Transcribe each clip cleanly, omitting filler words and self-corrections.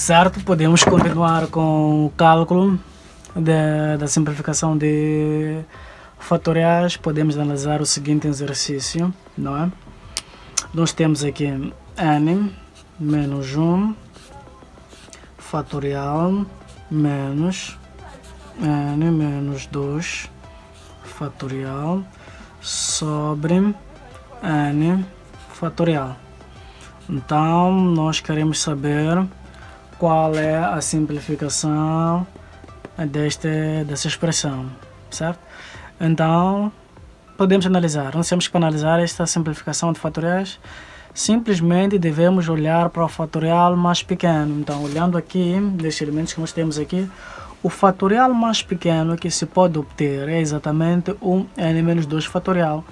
Certo, podemos continuar com o cálculo da simplificação de fatoriais. Podemos analisar o seguinte exercício, não é? Nós temos aqui n menos 1 fatorial menos n menos 2 fatorial sobre n fatorial. Então, nós queremos saber qual é a simplificação dessa expressão, certo? Então, podemos analisar. Nós temos que analisar esta simplificação de fatoriais. Simplesmente devemos olhar para o fatorial mais pequeno. Então, olhando aqui, destes elementos que nós temos aqui, o fatorial mais pequeno que se pode obter é exatamente o n-2 fatorial,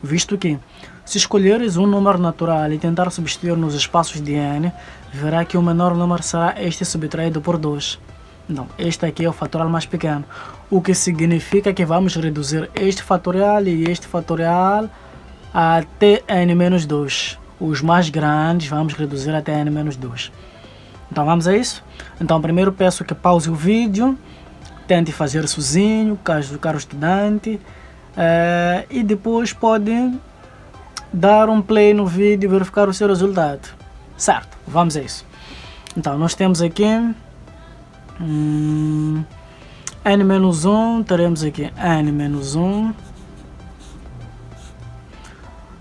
visto que, se escolheres um número natural e tentar substituir nos espaços de n, verá que o menor número será este subtraído por 2. Então, este aqui é o fatorial mais pequeno, o que significa que vamos reduzir este fatorial e este fatorial até n-2. Os mais grandes vamos reduzir até n-2. Então, vamos a isso? Então, primeiro peço que pause o vídeo, tente fazer sozinho, caso caro estudante, e depois pode dar um play no vídeo e verificar o seu resultado. Certo, vamos a isso. Então, nós temos aqui n-1, teremos aqui n-1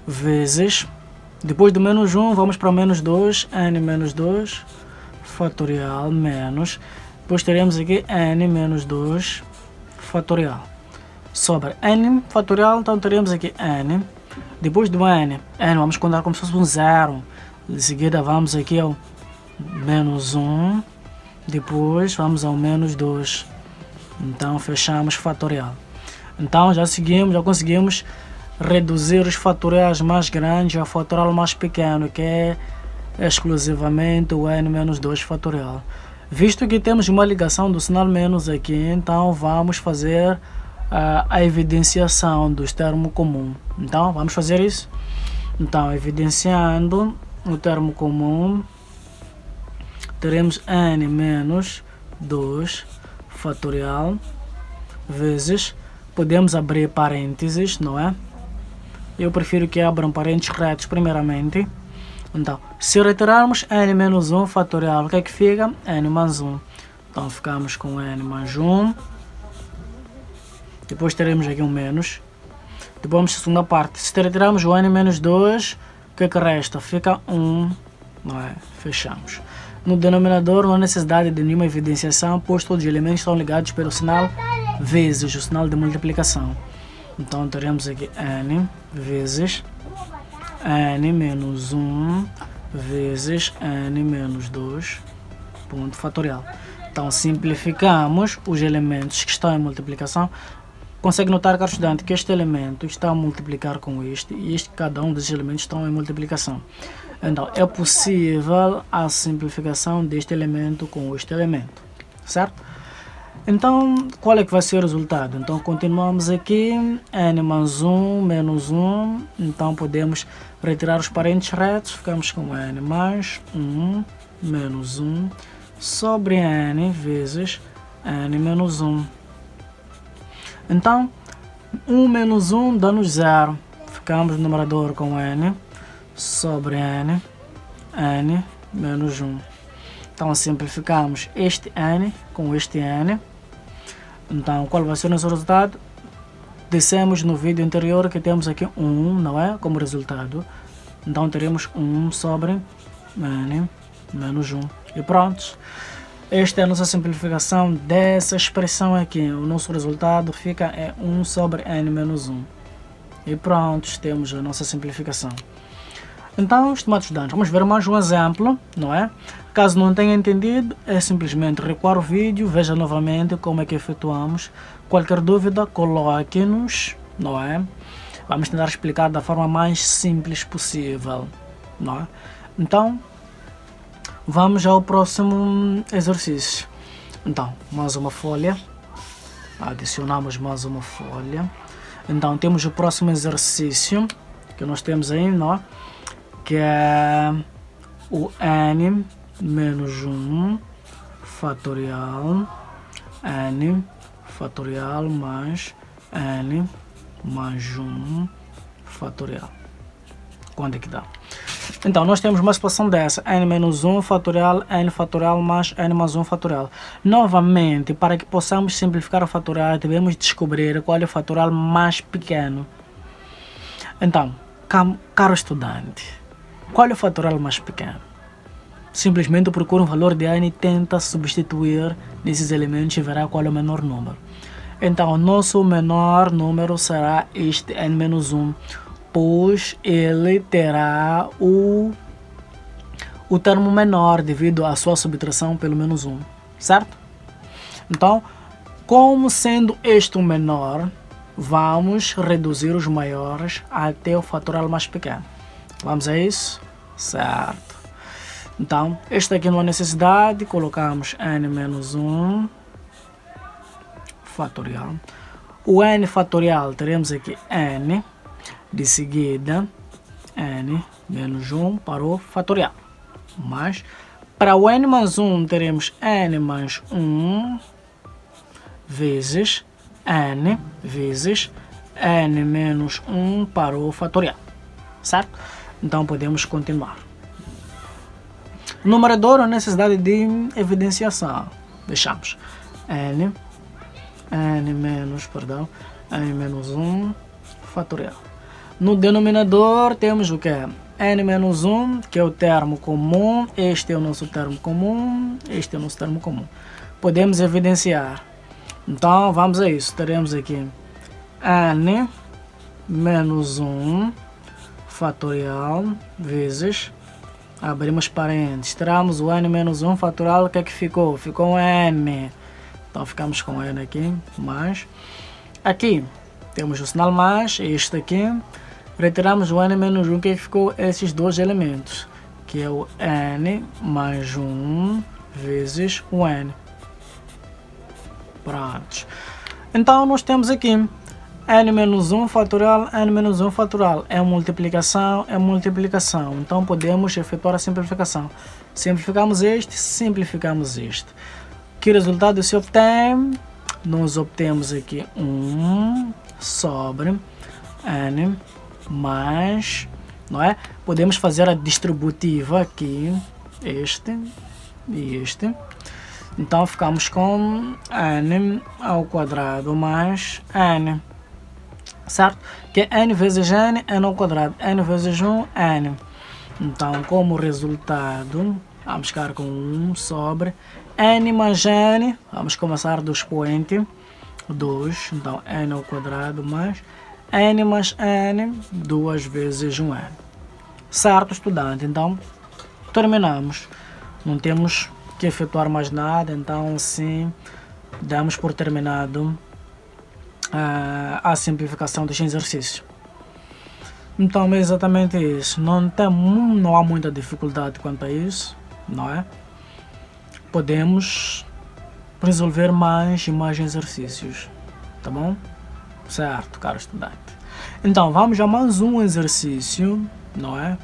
vezes, depois do menos 1, vamos para o menos 2, n-2 fatorial menos, depois teremos aqui n-2 fatorial sobre n fatorial. Então teremos aqui n, depois do n vamos contar como se fosse um zero, em seguida vamos aqui ao menos 1, depois vamos ao menos 2, então fechamos fatorial. Então já conseguimos reduzir os fatoriais mais grandes ao fatorial mais pequeno, que é exclusivamente o n-2 fatorial. Visto que temos uma ligação do sinal menos aqui, então vamos fazer a evidenciação dos termos comuns. Então vamos fazer isso. Então, evidenciando o termo comum, teremos n-2 fatorial vezes, podemos abrir parênteses, não é? Eu prefiro que abram parênteses retos primeiramente. Então, se retirarmos n-1 fatorial, o que é que fica? n mais 1. Então, ficamos com n mais 1. Depois teremos aqui um menos. Depois vamos à segunda parte. Se retirarmos o n-2, o que é que resta? Fica 1. Não é? Fechamos. No denominador não há necessidade de nenhuma evidenciação, pois todos os elementos estão ligados pelo sinal vezes, o sinal de multiplicação. Então, teremos aqui n vezes n menos 1 vezes n menos 2 ponto fatorial. Então, simplificamos os elementos que estão em multiplicação. Consegue notar, caro estudante, que este elemento está a multiplicar com este e cada um desses elementos estão em multiplicação. Então, é possível a simplificação deste elemento com este elemento, certo? Então, qual é que vai ser o resultado? Então, continuamos aqui, n mais 1, menos 1, então podemos retirar os parênteses retos, ficamos com n mais 1, menos 1, sobre n vezes n menos 1. Então, 1 menos 1 dá-nos 0, ficamos no numerador com n, sobre n menos 1. Então, simplificamos este n com este n. Então, qual vai ser o nosso resultado? Dissemos no vídeo anterior que temos aqui 1, não é? Como resultado. Então, teremos 1 sobre n menos 1. E pronto. Esta é a nossa simplificação dessa expressão aqui. O nosso resultado fica 1 sobre n menos 1. E pronto, temos a nossa simplificação. Então, estimados estudantes, vamos ver mais um exemplo, não é? Caso não tenha entendido, é simplesmente recuar o vídeo, veja novamente como é que efetuamos. Qualquer dúvida, coloque-nos, não é? Vamos tentar explicar da forma mais simples possível, não é? Então, vamos ao próximo exercício. Então, mais uma folha. Adicionamos mais uma folha. Então, temos o próximo exercício que nós temos aí, não é? Que é o n menos 1 fatorial n fatorial mais n mais 1 fatorial. Quanto é que dá? Então, nós temos uma situação dessa, n menos 1 fatorial, n fatorial mais n mais 1 fatorial. Novamente, para que possamos simplificar o fatorial, devemos descobrir qual é o fatorial mais pequeno. Então, caro estudante, qual é o fatorial mais pequeno? Simplesmente procura um valor de n e tenta substituir nesses elementos e verá qual é o menor número. Então, o nosso menor número será este n menos 1. Pois ele terá o termo menor devido à sua subtração pelo menos 1, certo? Então, como sendo este o menor, vamos reduzir os maiores até o fatorial mais pequeno. Vamos a isso? Certo. Então, este aqui não há necessidade, colocamos n menos 1 fatorial. O n fatorial teremos aqui n. De seguida, n menos 1 para o fatorial. Mas, para o n mais 1, teremos n mais 1 vezes n menos 1 para o fatorial. Certo? Então, podemos continuar. Numerador, a necessidade de evidenciação. Deixamos n menos 1 fatorial. No denominador temos o que? N menos 1, que é o termo comum. Este é o nosso termo comum. Este é o nosso termo comum. Podemos evidenciar. Então, vamos a isso. Teremos aqui N menos 1 fatorial vezes, abrimos parênteses, teremos o N menos 1 fatorial. O que é que ficou? Ficou um N. Então, ficamos com N aqui, mais. Aqui, temos o sinal mais, este aqui. Retiramos o n menos 1, que ficou esses dois elementos, que é o n mais 1 vezes o n. Pronto. Então, nós temos aqui n menos 1 fatorial, n menos 1 fatorial. É multiplicação, é multiplicação. Então, podemos efetuar a simplificação. Simplificamos este. Que resultado se obtém? Nós obtemos aqui 1 sobre n mais, não é? Podemos fazer a distributiva aqui, este e este. Então, ficamos com n ao quadrado mais n, certo? Que é n vezes n, n ao quadrado, n vezes 1, n. Então, como resultado, vamos ficar com 1 sobre n mais n. Vamos começar do expoente 2, então n ao quadrado mais n mais n, 2 vezes 1n. Certo, estudante? Então, terminamos. Não temos que efetuar mais nada, então assim, damos por terminado a simplificação deste exercício. Então, é exatamente isso. Não há muita dificuldade quanto a isso, não é? Podemos resolver mais e mais exercícios, tá bom? Certo, caro estudante. Então, vamos a mais um exercício, não é?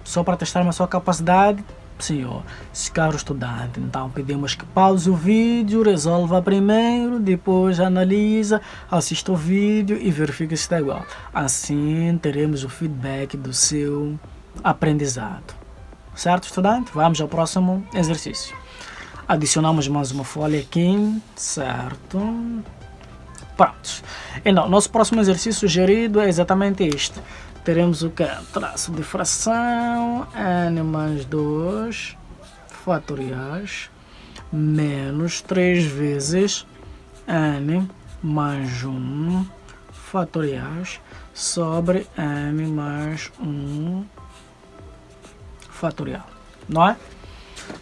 Só para testar a sua capacidade, senhor, caro estudante. Então, pedimos que pause o vídeo, resolva primeiro, depois analisa, assista o vídeo e verifique se está igual. Assim, teremos o feedback do seu aprendizado. Certo, estudante? Vamos ao próximo exercício. Adicionamos mais uma folha aqui, certo? Pronto. Então, nosso próximo exercício sugerido é exatamente este. Teremos o que? Traço de fração, n mais 2 fatoriais menos 3 vezes n mais 1 fatoriais sobre n mais 1 fatorial. Não é?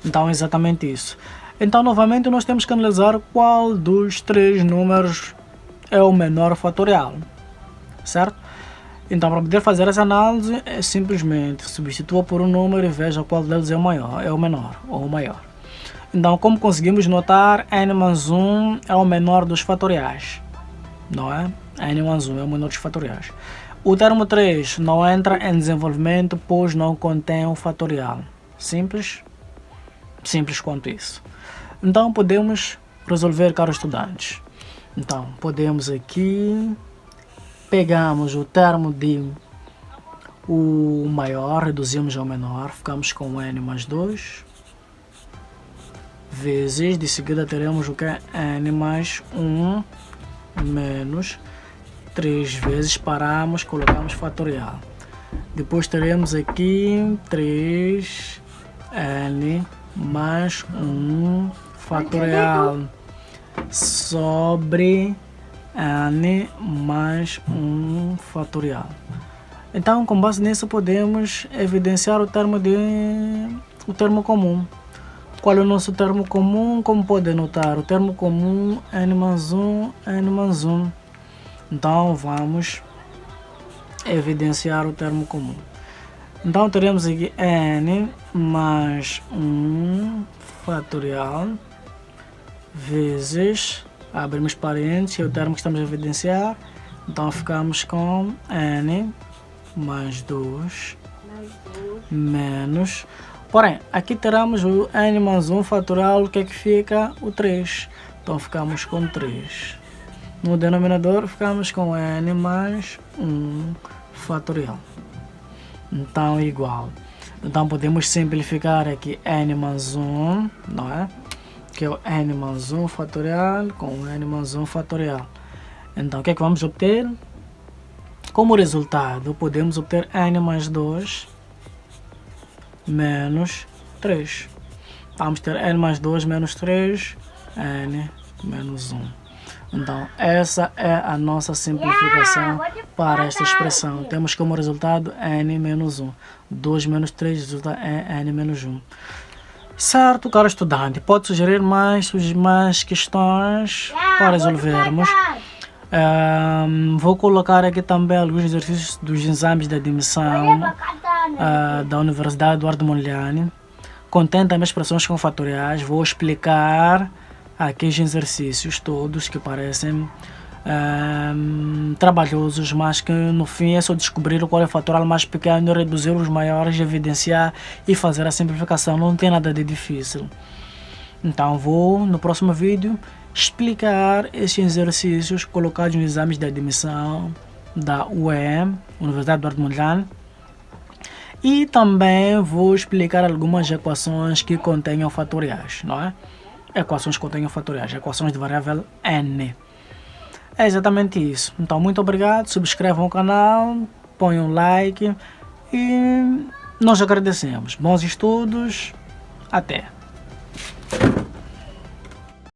Então, é exatamente isso. Então, novamente, nós temos que analisar qual dos três números é o menor fatorial, certo? Então, para poder fazer essa análise, é simplesmente substitua por um número e veja qual deles é o maior, é o menor ou o maior. Então, como conseguimos notar, n mais 1 é o menor dos fatoriais, não é? N mais 1 é o menor dos fatoriais. O termo 3 não entra em desenvolvimento, pois não contém um fatorial. Simples quanto isso. Então podemos resolver, caros estudantes. Então podemos aqui, pegamos o termo de o maior, reduzimos ao menor, ficamos com n mais 2, vezes, de seguida teremos o que? N mais 1, menos 3 vezes, paramos, colocamos fatorial. Depois teremos aqui 3n mais 1 fatorial sobre n mais 1 fatorial. Então, com base nisso, podemos evidenciar o termo comum. Qual é o nosso termo comum? Como pode notar, o termo comum n mais 1, n mais 1. Então, vamos evidenciar o termo comum. Então, teremos aqui n mais 1 fatorial vezes, abrimos parênteses, é o termo que estamos a evidenciar. Então, ficamos com n mais 2 menos, porém, aqui teremos o n mais 1 fatorial, o que é que fica? O 3. Então ficamos com 3. No denominador ficamos com n mais 1 fatorial. Então igual. Então podemos simplificar aqui n mais 1, não é? Que é o n mais 1 fatorial com n mais 1 fatorial. Então o que é que vamos obter? Como resultado, podemos obter n mais 2 menos 3. Vamos ter n mais 2 menos 3, n menos 1. Então, essa é a nossa simplificação para esta expressão. Temos como resultado n menos 1. 2 menos 3 resulta n menos 1. Certo, caro estudante, pode sugerir mais questões para resolvermos. Vou colocar aqui também alguns exercícios dos exames de admissão da Universidade Eduardo Mondlane. Contém também expressões com fatoriais. Vou explicar aqui os exercícios todos que parecem trabalhosos, mas que no fim é só descobrir qual é o fatorial mais pequeno, reduzir os maiores, evidenciar e fazer a simplificação. Não tem nada de difícil. Então vou no próximo vídeo explicar esses exercícios colocados nos exames de admissão da UEM, Universidade Eduardo Mondlane, e também vou explicar algumas equações que contenham fatoriais, não é? Equações que contenham fatoriais, equações de variável n. É exatamente isso. Então, muito obrigado, subscrevam o canal, ponham um like e nós agradecemos. Bons estudos, até!